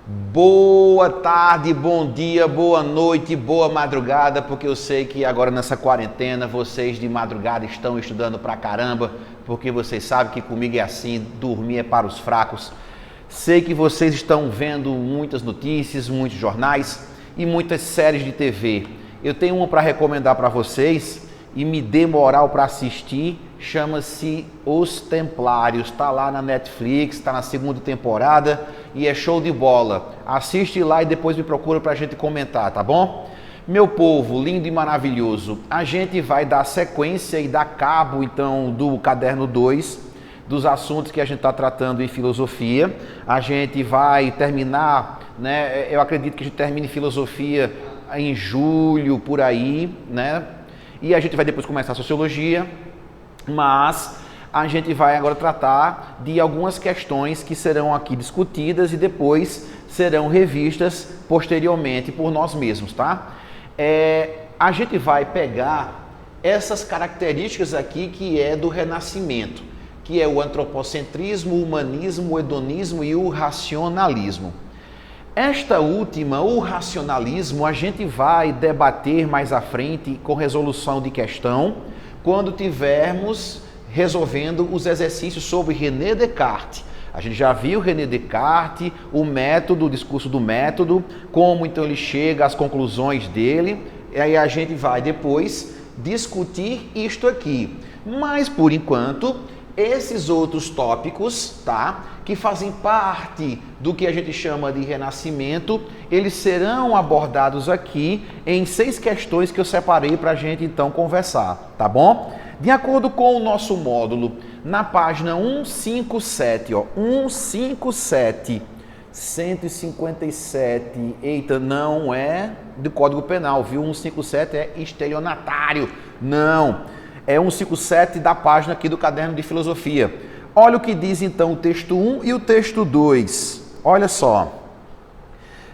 Boa tarde, bom dia, boa noite, boa madrugada, porque eu sei que agora nessa quarentena vocês de madrugada estão estudando pra caramba, porque vocês sabem que comigo é assim, dormir é para os fracos. Sei que vocês estão vendo muitas notícias, muitos jornais e muitas séries de TV. Eu tenho uma para recomendar para vocês e me dê moral para assistir, chama-se Os Templários, está lá na Netflix, está na segunda temporada e é show de bola. Assiste lá e depois me procura para a gente comentar, tá bom? Meu povo lindo e maravilhoso, a gente vai dar sequência e dar cabo então do caderno 2, dos assuntos que a gente está tratando em filosofia. A gente vai terminar, né? Eu acredito que a gente termine filosofia em julho, por aí, né? E a gente vai depois começar a sociologia, mas a gente vai agora tratar de algumas questões que serão aqui discutidas e depois serão revistas posteriormente por nós mesmos, tá? A gente vai pegar essas características aqui que é do Renascimento, que é o antropocentrismo, o humanismo, o hedonismo e o racionalismo. Esta última, o racionalismo, a gente vai debater mais à frente com resolução de questão, quando tivermos resolvendo os exercícios sobre René Descartes. A gente já viu René Descartes, o método, o discurso do método, como então ele chega às conclusões dele, e aí a gente vai depois discutir isto aqui. Mas, por enquanto, esses outros tópicos, tá, que fazem parte do que a gente chama de renascimento, eles serão abordados aqui em 6 questões que eu separei para a gente então conversar, tá bom? De acordo com o nosso módulo, na página 157, ó, 157, 157, eita, não é do Código Penal, viu? 157 é estelionatário, não. É 157 da página aqui do caderno de filosofia. Olha o que diz então o texto 1 e o texto 2. Olha só.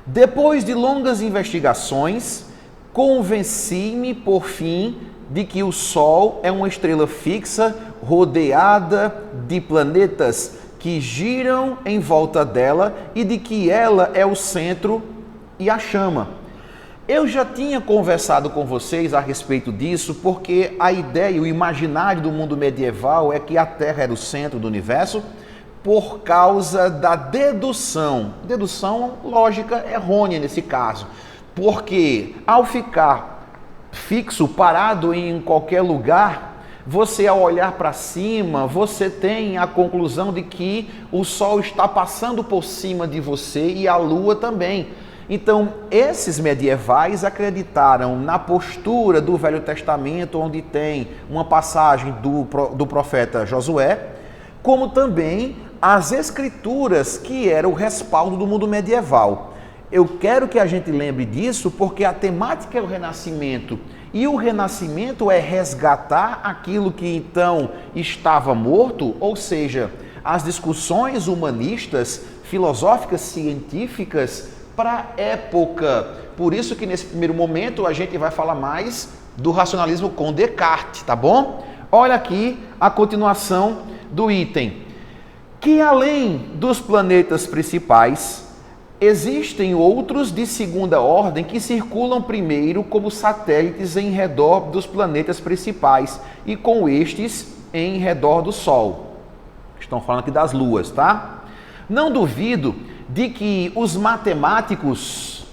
Depois de longas investigações, convenci-me por fim de que o Sol é uma estrela fixa rodeada de planetas que giram em volta dela e de que ela é o centro e a chama. Eu já tinha conversado com vocês a respeito disso, porque a ideia, o imaginário do mundo medieval é que a Terra era o centro do universo por causa da dedução lógica errônea nesse caso, porque ao ficar fixo, parado em qualquer lugar, você ao olhar para cima, você tem a conclusão de que o Sol está passando por cima de você e a Lua também. Então, esses medievais acreditaram na postura do Velho Testamento, onde tem uma passagem do profeta Josué, como também as escrituras, que era o respaldo do mundo medieval. Eu quero que a gente lembre disso, porque a temática é o Renascimento, e o Renascimento é resgatar aquilo que então estava morto, ou seja, as discussões humanistas, filosóficas, científicas, para a época. Por isso que nesse primeiro momento a gente vai falar mais do racionalismo com Descartes, tá bom? Olha aqui a continuação do item. Que além dos planetas principais, existem outros de segunda ordem que circulam primeiro como satélites em redor dos planetas principais e com estes em redor do Sol. Estão falando aqui das luas, tá? Não duvido de que os matemáticos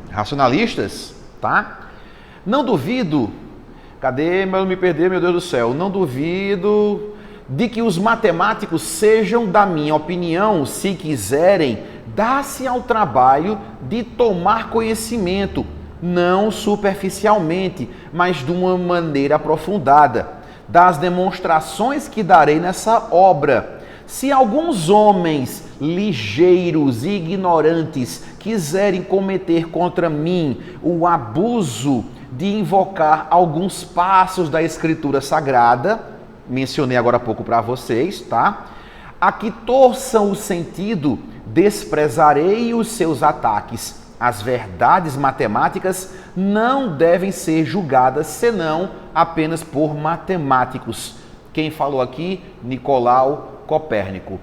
racionalistas, tá? Não duvido, cadê? Eu me perdi, meu Deus do céu. Não duvido de que os matemáticos sejam da minha opinião, se quiserem, dar-se ao trabalho de tomar conhecimento, não superficialmente, mas de uma maneira aprofundada, das demonstrações que darei nessa obra. Se alguns homens ligeiros e ignorantes quiserem cometer contra mim o abuso de invocar alguns passos da Escritura Sagrada, mencionei agora há pouco para vocês, tá? A que torçam o sentido, desprezarei os seus ataques. As verdades matemáticas não devem ser julgadas senão apenas por matemáticos. Quem falou aqui? Nicolau Copérnico.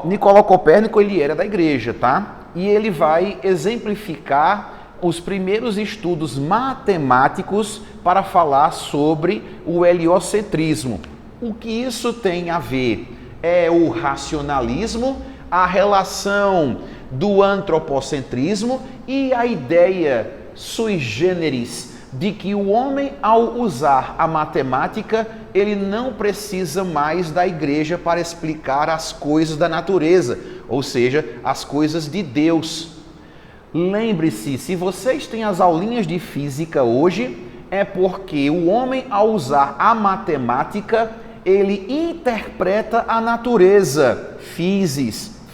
Nicolau Copérnico, ele era da igreja, tá? E ele vai exemplificar os primeiros estudos matemáticos para falar sobre o heliocentrismo. O que isso tem a ver? É o racionalismo, a relação do antropocentrismo e a ideia sui generis de que o homem, ao usar a matemática, ele não precisa mais da igreja para explicar as coisas da natureza, ou seja, as coisas de Deus. Lembre-se, se vocês têm as aulinhas de física hoje, é porque o homem, ao usar a matemática, ele interpreta a natureza,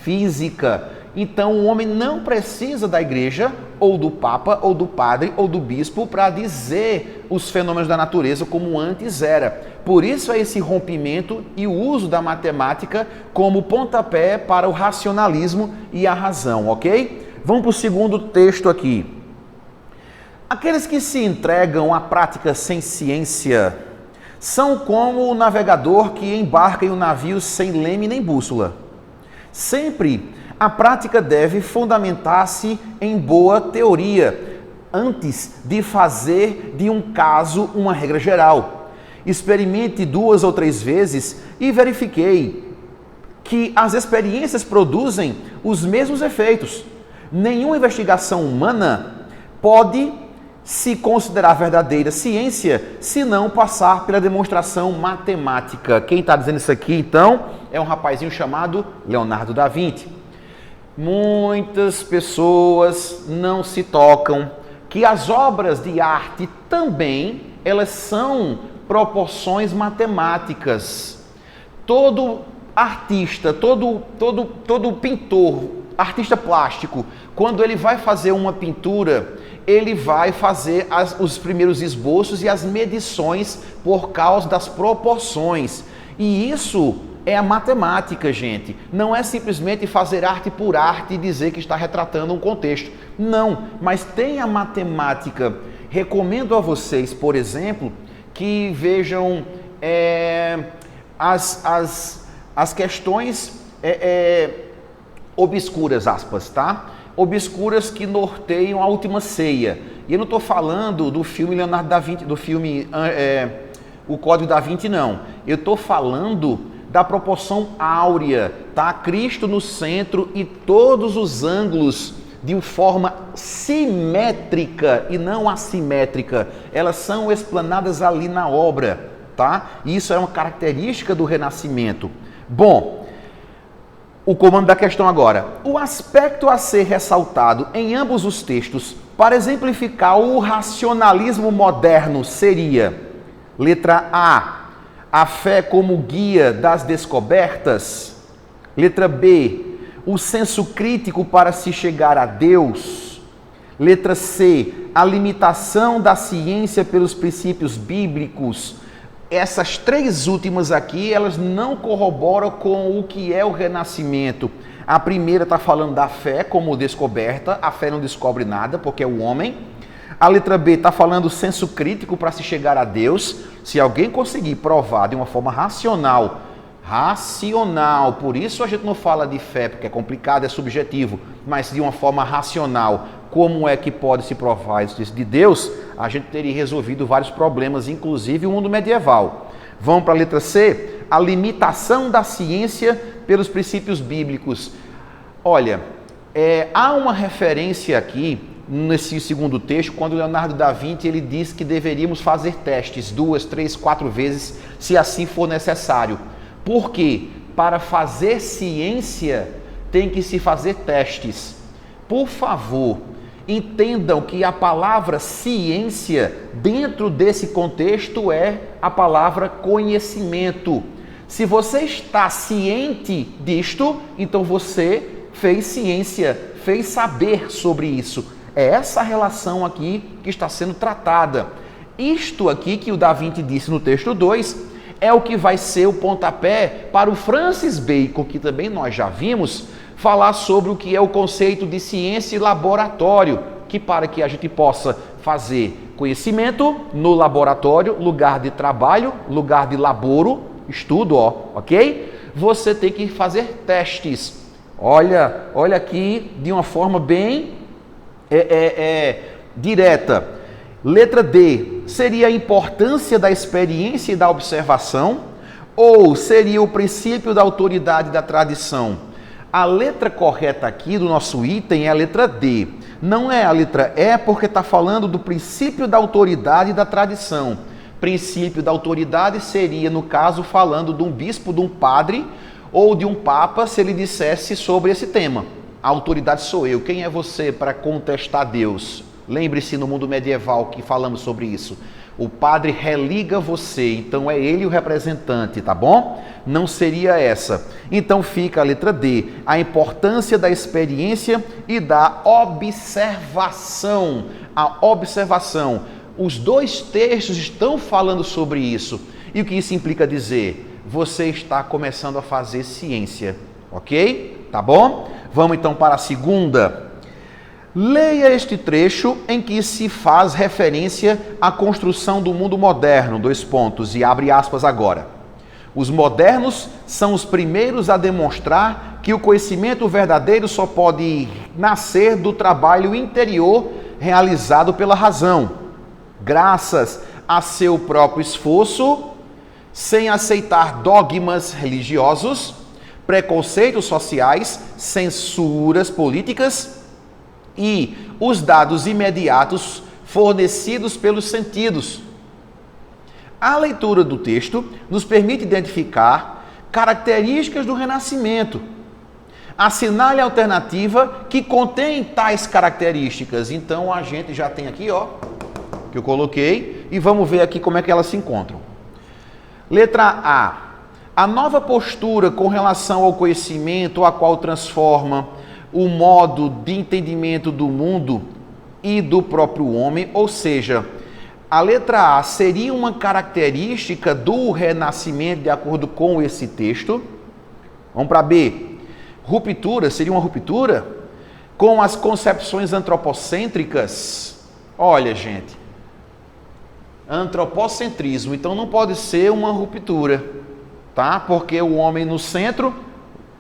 física. Então o homem não precisa da igreja, ou do papa, ou do padre, ou do bispo para dizer os fenômenos da natureza como antes era. Por isso é esse rompimento e o uso da matemática como pontapé para o racionalismo e a razão, ok? Vamos para o segundo texto aqui. Aqueles que se entregam à prática sem ciência são como o navegador que embarca em um navio sem leme nem bússola. Sempre a prática deve fundamentar-se em boa teoria, antes de fazer de um caso uma regra geral. Experimente 2 ou 3 vezes e verifiquei que as experiências produzem os mesmos efeitos. Nenhuma investigação humana pode se considerar verdadeira ciência se não passar pela demonstração matemática. Quem está dizendo isso aqui, então, é um rapazinho chamado Leonardo da Vinci. Muitas pessoas não se tocam que as obras de arte também, elas são proporções matemáticas. Todo artista, todo pintor, artista plástico, quando ele vai fazer uma pintura, ele vai fazer os primeiros esboços e as medições por causa das proporções. E isso é a matemática, gente. Não é simplesmente fazer arte por arte e dizer que está retratando um contexto. Não, mas tem a matemática. Recomendo a vocês, por exemplo, que vejam as questões obscuras, aspas, tá? Obscuras que norteiam a última ceia. E eu não estou falando do filme Leonardo da Vinci, do filme O Código da Vinci, não. Eu estou falando da proporção áurea, tá? Cristo no centro e todos os ângulos de forma simétrica e não assimétrica. Elas são explanadas ali na obra, tá? Isso é uma característica do Renascimento. Bom, o comando da questão agora. O aspecto a ser ressaltado em ambos os textos para exemplificar o racionalismo moderno seria: letra A fé como guia das descobertas. Letra B, o senso crítico para se chegar a Deus. Letra C, a limitação da ciência pelos princípios bíblicos. Essas 3 últimas aqui, elas não corroboram com o que é o Renascimento. A primeira está falando da fé como descoberta. A fé não descobre nada, porque é o homem. A letra B está falando senso crítico para se chegar a Deus. Se alguém conseguir provar de uma forma racional, por isso a gente não fala de fé, porque é complicado, é subjetivo, mas de uma forma racional, como é que pode se provar isso de Deus, a gente teria resolvido vários problemas, inclusive o mundo medieval. Vamos para a letra C, a limitação da ciência pelos princípios bíblicos. Olha, há uma referência aqui, nesse segundo texto, quando Leonardo da Vinci ele diz que deveríamos fazer testes 2, 3, 4 vezes, se assim for necessário. Por quê? Para fazer ciência tem que se fazer testes. Por favor, entendam que a palavra ciência, dentro desse contexto, é a palavra conhecimento. Se você está ciente disto, então você fez ciência, fez saber sobre isso. É essa relação aqui que está sendo tratada. Isto aqui que o Da Vinci disse no texto 2 é o que vai ser o pontapé para o Francis Bacon, que também nós já vimos, falar sobre o que é o conceito de ciência e laboratório, que para que a gente possa fazer conhecimento no laboratório, lugar de trabalho, lugar de laboro, estudo, ok? você tem que fazer testes. Olha aqui de uma forma bem direta. Letra D, seria a importância da experiência e da observação, ou seria o princípio da autoridade e da tradição? A letra correta aqui do nosso item é a letra D. Não é a letra E, porque está falando do princípio da autoridade e da tradição. Princípio da autoridade seria, no caso, falando de um bispo, de um padre ou de um papa, se ele dissesse sobre esse tema. A autoridade sou eu. Quem é você para contestar Deus? Lembre-se, no mundo medieval que falamos sobre isso. O padre religa você, então é ele o representante, tá bom? Não seria essa. Então fica a letra D, a importância da experiência e da observação. A observação. Os dois textos estão falando sobre isso. E o que isso implica dizer? Você está começando a fazer ciência, ok? Tá bom? Vamos então para a segunda. Leia este trecho em que se faz referência à construção do mundo moderno, e abre aspas agora. Os modernos são os primeiros a demonstrar que o conhecimento verdadeiro só pode nascer do trabalho interior realizado pela razão, graças a seu próprio esforço, sem aceitar dogmas religiosos, preconceitos sociais, censuras políticas e os dados imediatos fornecidos pelos sentidos. A leitura do texto nos permite identificar características do Renascimento. Assinale a alternativa que contém tais características. Então a gente já tem aqui, ó, que eu coloquei, e vamos ver aqui como é que elas se encontram. Letra A. A nova postura com relação ao conhecimento, a qual transforma o modo de entendimento do mundo e do próprio homem, ou seja, a letra A seria uma característica do Renascimento, de acordo com esse texto. Vamos para B. Ruptura, seria uma ruptura com as concepções antropocêntricas. Olha, gente, antropocentrismo, então não pode ser uma ruptura, tá? Porque o homem no centro,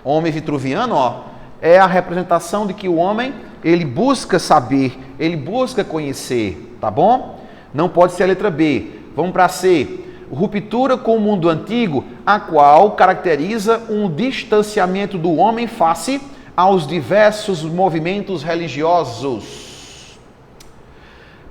homem vitruviano, ó, é a representação de que o homem, ele busca saber, ele busca conhecer, tá bom? Não pode ser a letra B. Vamos para C. Ruptura com o mundo antigo, a qual caracteriza um distanciamento do homem face aos diversos movimentos religiosos.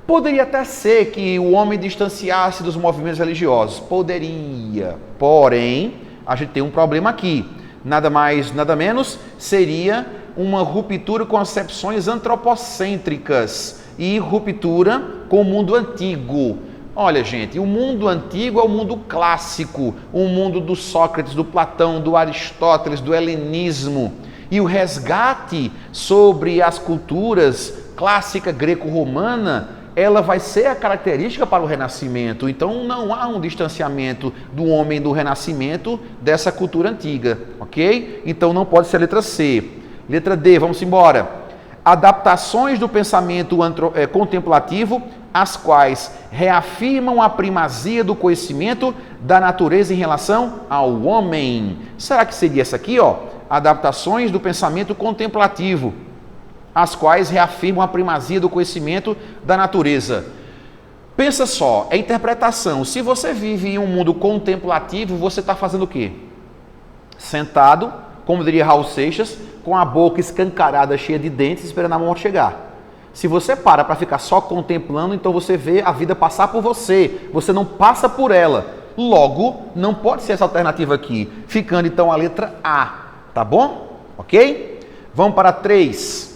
Poderia até ser que o homem distanciasse dos movimentos religiosos. Poderia. Porém, a gente tem um problema aqui. Nada mais, nada menos, seria uma ruptura com concepções antropocêntricas e ruptura com o mundo antigo. Olha, gente, o mundo antigo é o mundo clássico, o mundo do Sócrates, do Platão, do Aristóteles, do helenismo. E o resgate sobre as culturas clássica greco-romana, ela vai ser a característica para o Renascimento. Então não há um distanciamento do homem do Renascimento dessa cultura antiga, ok? Então não pode ser a letra C. Letra D, vamos embora. Adaptações do pensamento contemplativo, as quais reafirmam a primazia do conhecimento da natureza em relação ao homem. Será que seria essa aqui, ó? Adaptações do pensamento contemplativo, as quais reafirmam a primazia do conhecimento da natureza. Pensa só, é interpretação. Se você vive em um mundo contemplativo, você está fazendo o quê? Sentado, como diria Raul Seixas, com a boca escancarada, cheia de dentes, esperando a morte chegar. Se você para ficar só contemplando, então você vê a vida passar por você. Você não passa por ela. Logo, não pode ser essa alternativa aqui. Ficando então a letra A. Tá bom? Ok? Vamos para 3.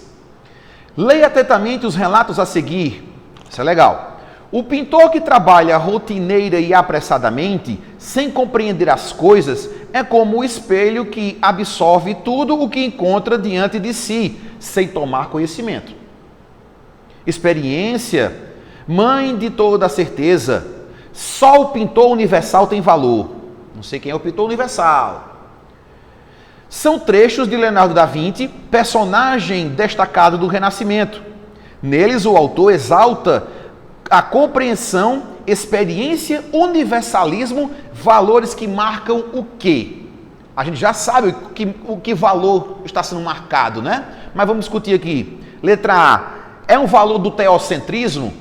Leia atentamente os relatos a seguir. Isso é legal. O pintor que trabalha rotineira e apressadamente, sem compreender as coisas, é como o espelho que absorve tudo o que encontra diante de si, sem tomar conhecimento. Experiência, mãe de toda a certeza. Só o pintor universal tem valor. Não sei quem é o pintor universal. São trechos de Leonardo da Vinci, personagem destacado do Renascimento. Neles o autor exalta a compreensão, experiência, universalismo, valores que marcam o quê? A gente já sabe o que valor está sendo marcado, né? Mas vamos discutir aqui. Letra A, é um valor do teocentrismo?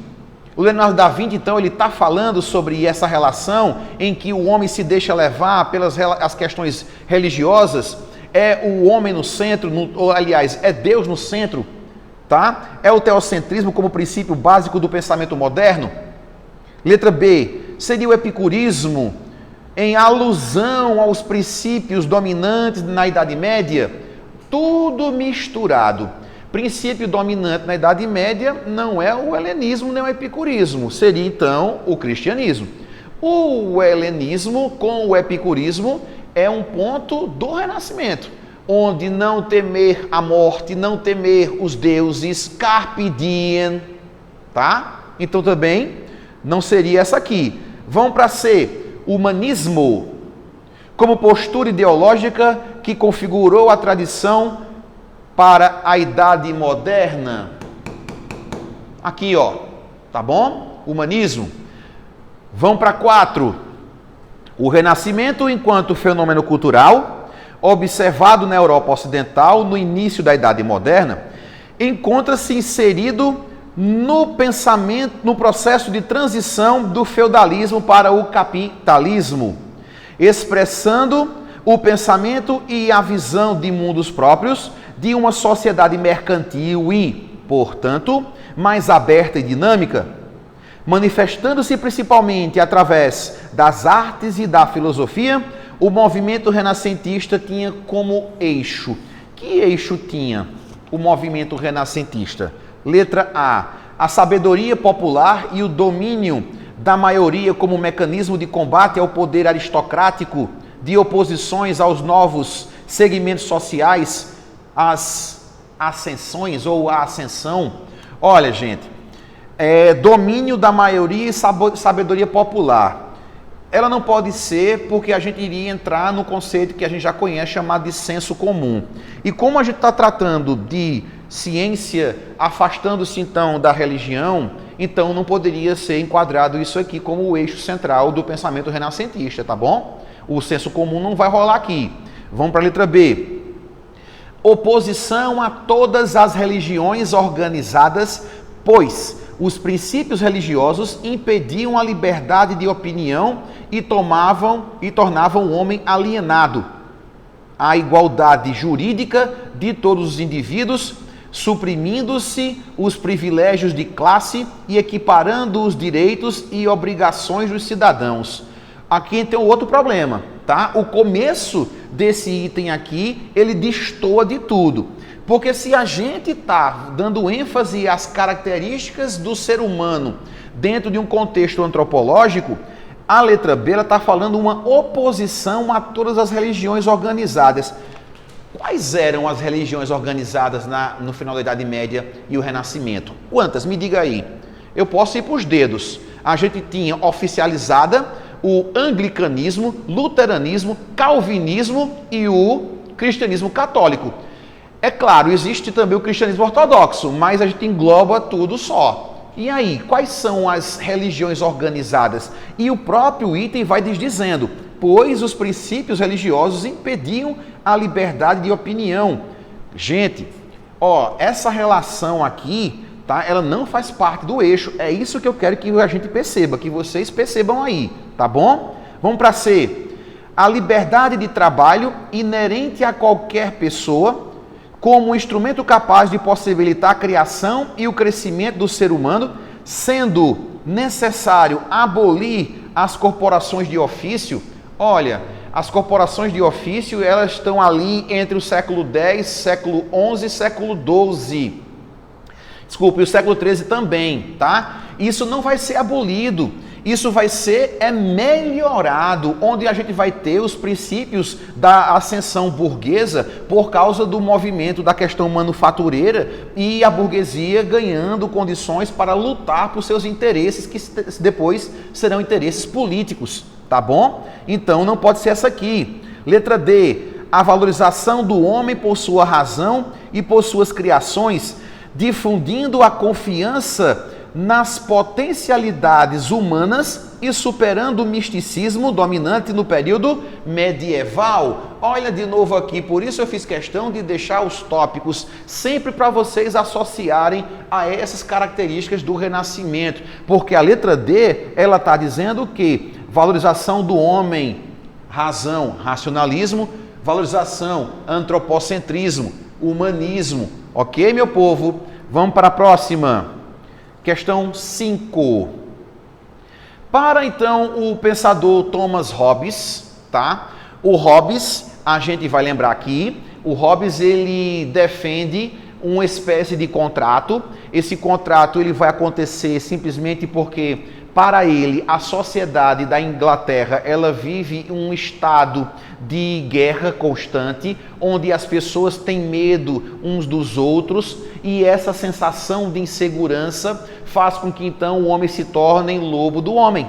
O Leonardo da Vinci, então, ele está falando sobre essa relação em que o homem se deixa levar pelas as questões religiosas. É o homem no centro, ou aliás, é Deus no centro, tá? É o teocentrismo como princípio básico do pensamento moderno? Letra B, seria o epicurismo em alusão aos princípios dominantes na Idade Média? Tudo misturado. Princípio dominante na Idade Média não é o helenismo nem o epicurismo, seria então o cristianismo. O helenismo com o epicurismo é um ponto do Renascimento, onde não temer a morte, não temer os deuses, carpe diem, tá? Então também não seria essa aqui. Vamos para C, humanismo, como postura ideológica que configurou a tradição para a Idade Moderna. Aqui, ó, tá bom? Humanismo. Vamos para 4. O Renascimento enquanto fenômeno cultural, observado na Europa Ocidental no início da Idade Moderna, encontra-se inserido no pensamento, no processo de transição do feudalismo para o capitalismo, expressando o pensamento e a visão de mundos próprios de uma sociedade mercantil e, portanto, mais aberta e dinâmica, manifestando-se principalmente através das artes e da filosofia. O movimento renascentista tinha como eixo. Que eixo tinha o movimento renascentista? Letra A sabedoria popular e o domínio da maioria como mecanismo de combate ao poder aristocrático, de oposições aos novos segmentos sociais, as ascensões ou a ascensão. Olha, gente, domínio da maioria e sabedoria popular. Ela não pode ser, porque a gente iria entrar no conceito que a gente já conhece, chamado de senso comum. E como a gente está tratando de ciência, afastando-se então da religião, então não poderia ser enquadrado isso aqui como o eixo central do pensamento renascentista, tá bom? O senso comum não vai rolar aqui. Vamos para a letra B. Oposição a todas as religiões organizadas, pois os princípios religiosos impediam a liberdade de opinião e tornavam o homem alienado. A igualdade jurídica de todos os indivíduos, suprimindo-se os privilégios de classe e equiparando os direitos e obrigações dos cidadãos. Aqui tem um outro problema, tá? O começo desse item aqui, ele destoa de tudo. Porque se a gente está dando ênfase às características do ser humano dentro de um contexto antropológico, a letra B está falando uma oposição a todas as religiões organizadas. Quais eram as religiões organizadas no final da Idade Média e o Renascimento? Quantas? Me diga aí. Eu posso ir para os dedos. A gente tinha oficializada o anglicanismo, luteranismo, calvinismo e o cristianismo católico. É claro, existe também o cristianismo ortodoxo, mas a gente engloba tudo só. E aí, quais são as religiões organizadas? E o próprio item vai dizendo, pois os princípios religiosos impediam a liberdade de opinião. Gente, essa relação aqui, tá? Ela não faz parte do eixo. É isso que eu quero que a gente perceba, que vocês percebam aí, tá bom? Vamos para C. A liberdade de trabalho inerente a qualquer pessoa, como um instrumento capaz de possibilitar a criação e o crescimento do ser humano, sendo necessário abolir as corporações de ofício. Olha, as corporações de ofício, elas estão ali entre o século X, século XI e século XII. Desculpe, o século XIII também, tá? Isso não vai ser abolido. Isso vai ser melhorado, onde a gente vai ter os princípios da ascensão burguesa por causa do movimento da questão manufatureira e a burguesia ganhando condições para lutar por seus interesses, que depois serão interesses políticos, tá bom? Então não pode ser essa aqui. Letra D, a valorização do homem por sua razão e por suas criações, difundindo a confiança nas potencialidades humanas e superando o misticismo dominante no período medieval. Olha de novo aqui, por isso eu fiz questão de deixar os tópicos sempre para vocês associarem a essas características do Renascimento, porque a letra D, ela está dizendo que valorização do homem, razão, racionalismo, valorização, antropocentrismo, humanismo. Ok, meu povo? Vamos para a próxima. Questão 5. Para então o pensador Thomas Hobbes, tá? O Hobbes, a gente vai lembrar aqui, o Hobbes ele defende uma espécie de contrato. Esse contrato ele vai acontecer simplesmente porque para ele a sociedade da Inglaterra ela vive um estado de guerra constante, onde as pessoas têm medo uns dos outros e essa sensação de insegurança faz com que então o homem se torne lobo do homem.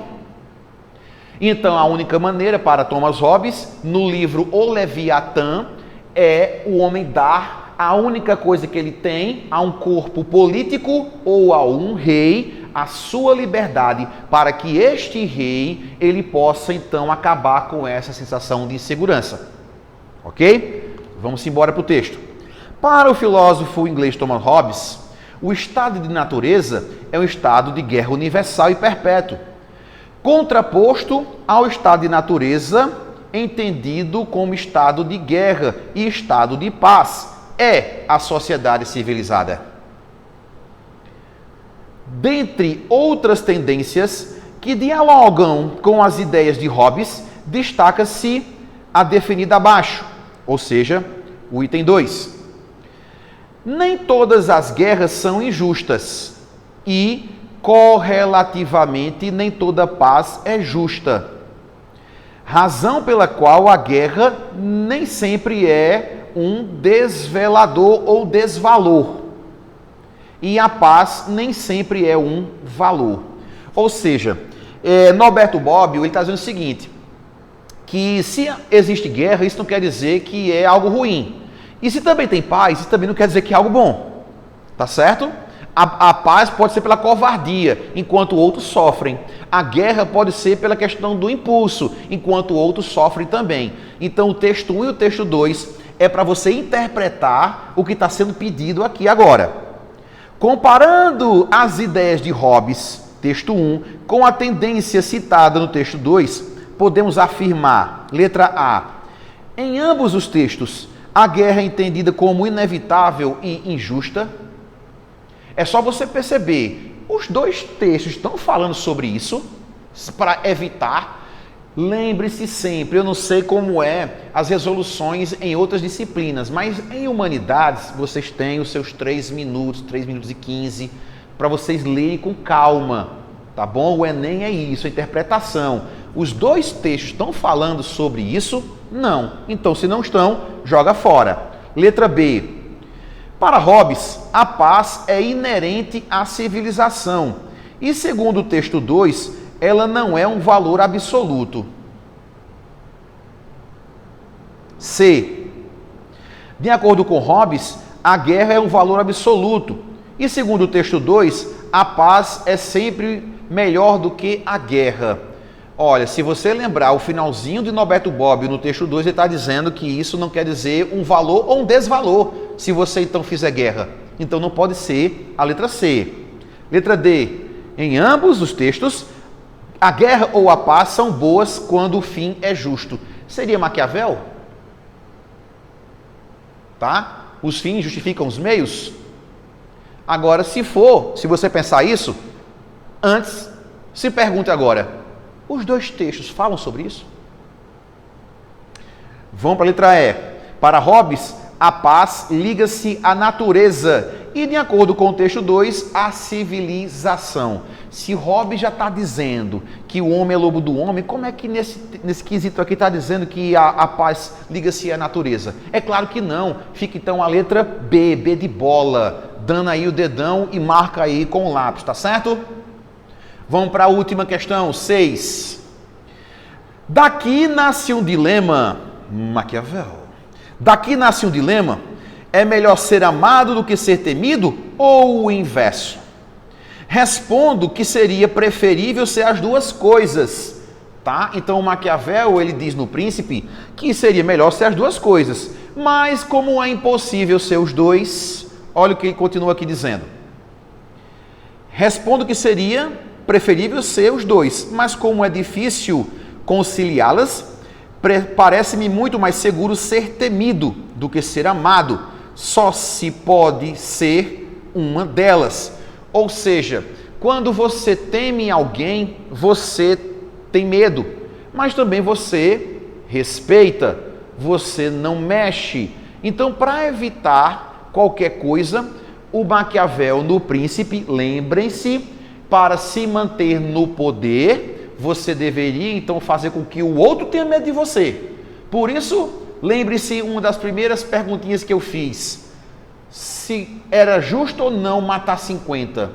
Então a única maneira para Thomas Hobbes, no livro O Leviatã, é o homem dar a única coisa que ele tem a um corpo político ou a um rei, a sua liberdade, para que este rei ele possa então acabar com essa sensação de insegurança. Ok? Vamos embora para o texto. Para o filósofo inglês Thomas Hobbes, o estado de natureza é um estado de guerra universal e perpétuo, contraposto ao estado de natureza entendido como estado de guerra e estado de paz. É a sociedade civilizada. Dentre outras tendências que dialogam com as ideias de Hobbes, destaca-se a definida abaixo, ou seja, o item 2. Nem todas as guerras são injustas e, correlativamente, nem toda paz é justa. Razão pela qual a guerra nem sempre é um desvelador ou desvalor. E a paz nem sempre é um valor. Ou seja, Norberto Bobbio está dizendo o seguinte, que se existe guerra, isso não quer dizer que é algo ruim. E se também tem paz, isso também não quer dizer que é algo bom. Tá certo? A paz pode ser pela covardia, enquanto outros sofrem. A guerra pode ser pela questão do impulso, enquanto outros sofrem também. Então o texto 1 e o texto 2 é para você interpretar o que está sendo pedido aqui agora. Comparando as ideias de Hobbes, texto 1, com a tendência citada no texto 2, podemos afirmar, letra A, em ambos os textos, a guerra é entendida como inevitável e injusta. É só você perceber, os dois textos estão falando sobre isso, para evitar. Lembre-se sempre, eu não sei como é as resoluções em outras disciplinas, mas em humanidades vocês têm os seus 3 minutos e 15, para vocês lerem com calma, tá bom? O Enem é isso, a interpretação. Os dois textos estão falando sobre isso? Não. Então, se não estão, joga fora. Letra B. Para Hobbes, a paz é inerente à civilização e, segundo o texto 2, ela não é um valor absoluto. C. De acordo com Hobbes, a guerra é um valor absoluto. E segundo o texto 2, a paz é sempre melhor do que a guerra. Olha, se você lembrar o finalzinho de Norberto Bobbio no texto 2, ele está dizendo que isso não quer dizer um valor ou um desvalor, se você então fizer guerra. Então não pode ser a letra C. Letra D. Em ambos os textos, a guerra ou a paz são boas quando o fim é justo. Seria Maquiavel? Tá? Os fins justificam os meios? Agora, se você pensar isso, antes, se pergunte agora, os dois textos falam sobre isso? Vamos para a letra E. Para Hobbes, a paz liga-se à natureza e, de acordo com o texto 2, à civilização. Se Hobbes já está dizendo que o homem é lobo do homem, como é que nesse quesito aqui está dizendo que a paz liga-se à natureza? É claro que não. Fica então a letra B, B de bola, dando aí o dedão e marca aí com o lápis, tá certo? Vamos para a última questão, 6. Daqui nasce um dilema, Maquiavel. Daqui nasce um dilema, é melhor ser amado do que ser temido ou o inverso? Respondo que seria preferível ser as duas coisas, tá? Então o Maquiavel, ele diz no Príncipe que seria melhor ser as duas coisas, mas como é impossível ser os dois, olha o que ele continua aqui dizendo. Respondo que seria preferível ser os dois, mas como é difícil conciliá-las, parece-me muito mais seguro ser temido do que ser amado. Só se pode ser uma delas. Ou seja, quando você teme alguém, você tem medo, mas também você respeita, você não mexe. Então, para evitar qualquer coisa, o Maquiavel no Príncipe, lembrem-se, para se manter no poder, você deveria então fazer com que o outro tenha medo de você. Por isso, lembre-se, uma das primeiras perguntinhas que eu fiz, se era justo ou não matar 50.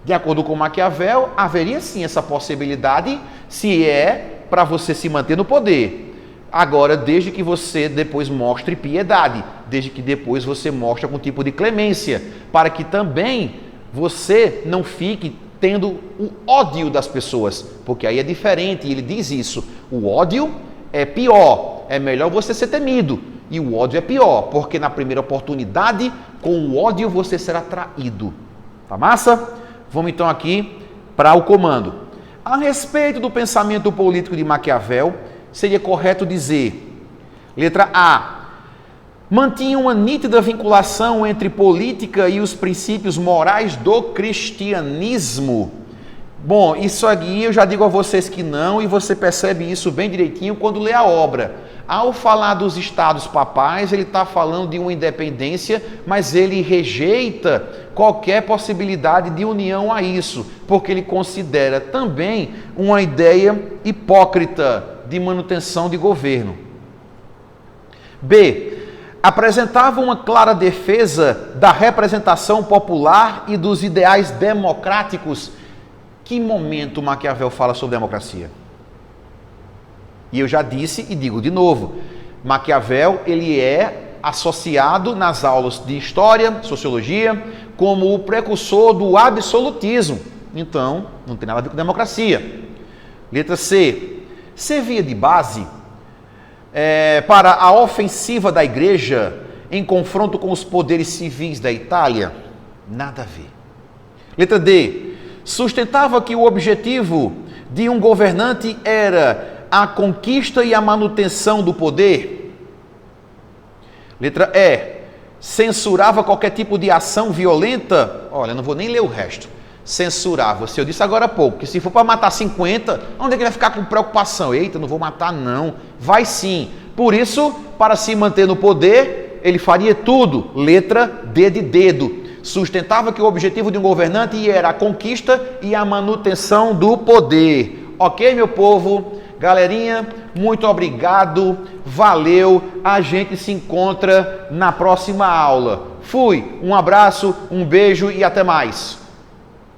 De acordo com Maquiavel, haveria sim essa possibilidade, se é para você se manter no poder. Agora, desde que você depois mostre piedade, desde que depois você mostre algum tipo de clemência, para que também você não fique tendo o ódio das pessoas, porque aí é diferente, ele diz isso, o ódio é pior, é melhor você ser temido, e o ódio é pior, porque na primeira oportunidade, com o ódio você será traído. Tá massa? Vamos então aqui para o comando. A respeito do pensamento político de Maquiavel, seria correto dizer, letra A, mantinha uma nítida vinculação entre política e os princípios morais do cristianismo. Bom, isso aqui eu já digo a vocês que não, e você percebe isso bem direitinho quando lê a obra. Ao falar dos estados papais, ele está falando de uma independência, mas ele rejeita qualquer possibilidade de união a isso, porque ele considera também uma ideia hipócrita de manutenção de governo. B. Apresentava uma clara defesa da representação popular e dos ideais democráticos. Que momento Maquiavel fala sobre democracia? E eu já disse e digo de novo, Maquiavel ele é associado nas aulas de história, sociologia, como o precursor do absolutismo. Então, não tem nada a ver com democracia. Letra C. Servia de base para a ofensiva da igreja em confronto com os poderes civis da Itália? Nada a ver. Letra D. Sustentava que o objetivo de um governante era a conquista e a manutenção do poder? Letra E. Censurava qualquer tipo de ação violenta? Olha, não vou nem ler o resto. Censurava. Se eu disse agora há pouco, que se for para matar 50, onde é que ele vai ficar com preocupação? Eita, não vou matar não. Vai sim. Por isso, para se manter no poder, ele faria tudo. Letra D de dedo. Sustentava que o objetivo de um governante era a conquista e a manutenção do poder. Ok, meu povo? Galerinha, muito obrigado, valeu, a gente se encontra na próxima aula. Fui, um abraço, um beijo e até mais.